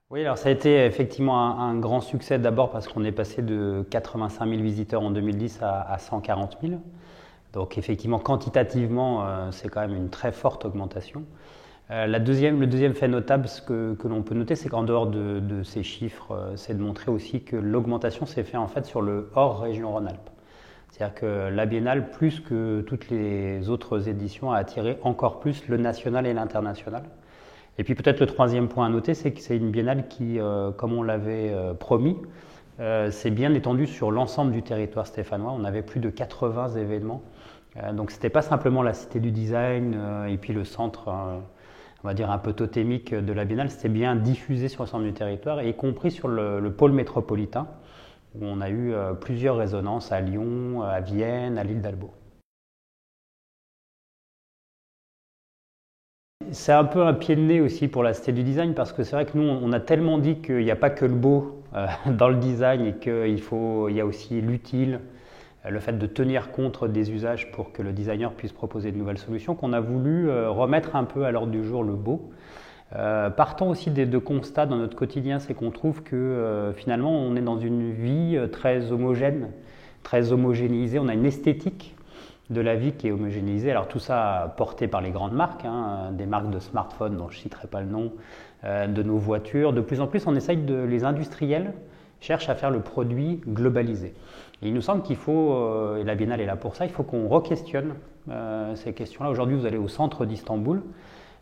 Oui, alors ça a été effectivement un grand succès d'abord parce qu'on est passé de 85 000 visiteurs en 2010 à 140 000. Donc effectivement, quantitativement, c'est quand même une très forte augmentation. Le deuxième fait notable que l'on peut noter, c'est qu'en dehors de ces chiffres, c'est de montrer aussi que l'augmentation s'est faite en fait sur le hors région Rhône-Alpes. C'est-à-dire que la Biennale, plus que toutes les autres éditions, a attiré encore plus le national et l'international. Et puis peut-être le troisième point à noter, c'est que c'est une biennale qui, comme on l'avait promis, s'est bien étendue sur l'ensemble du territoire stéphanois. On avait plus de 80 événements. Donc c'était pas simplement la cité du design et puis le centre, on va dire un peu totémique de la biennale, c'était bien diffusé sur l'ensemble du territoire, y compris sur le pôle métropolitain, où on a eu plusieurs résonances à Lyon, à Vienne, à l'île d'Albo. C'est un peu un pied de nez aussi pour la cité du design parce que c'est vrai que nous, on a tellement dit qu'il n'y a pas que le beau dans le design et il y a aussi l'utile, le fait de tenir compte des usages pour que le designer puisse proposer de nouvelles solutions, qu'on a voulu remettre un peu à l'ordre du jour le beau. Partant aussi des deux constats dans notre quotidien, c'est qu'on trouve que finalement on est dans une vie très homogène, très homogénéisée, on a une esthétique de la vie qui est homogénéisée. Alors tout ça porté par les grandes marques, hein, des marques de smartphones dont je ne citerai pas le nom, de nos voitures. De plus en plus, les industriels cherchent à faire le produit globalisé. Et il nous semble qu'il faut, et la Biennale est là pour ça, il faut qu'on re-questionne ces questions-là. Aujourd'hui, vous allez au centre d'Istanbul,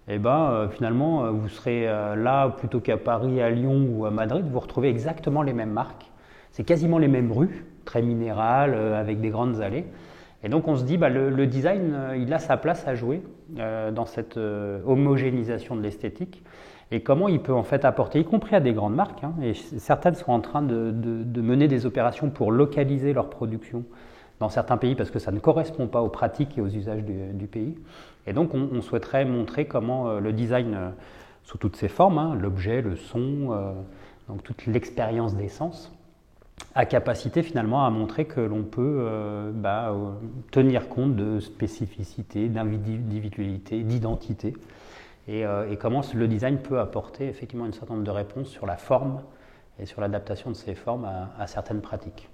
et ben finalement, vous serez là plutôt qu'à Paris, à Lyon ou à Madrid, vous retrouvez exactement les mêmes marques. C'est quasiment les mêmes rues, très minérales, avec des grandes allées. Et donc on se dit, le design, il a sa place à jouer dans cette homogénéisation de l'esthétique et comment il peut en fait apporter, y compris à des grandes marques, hein, et certaines sont en train de mener des opérations pour localiser leur production dans certains pays parce que ça ne correspond pas aux pratiques et aux usages du pays. Et donc on souhaiterait montrer comment le design, sous toutes ses formes, hein, l'objet, le son, donc toute l'expérience des sens, a capacité finalement à montrer que l'on peut tenir compte de spécificité, d'individualité, d'identité et comment le design peut apporter effectivement un certain nombre de réponses sur la forme et sur l'adaptation de ces formes à certaines pratiques.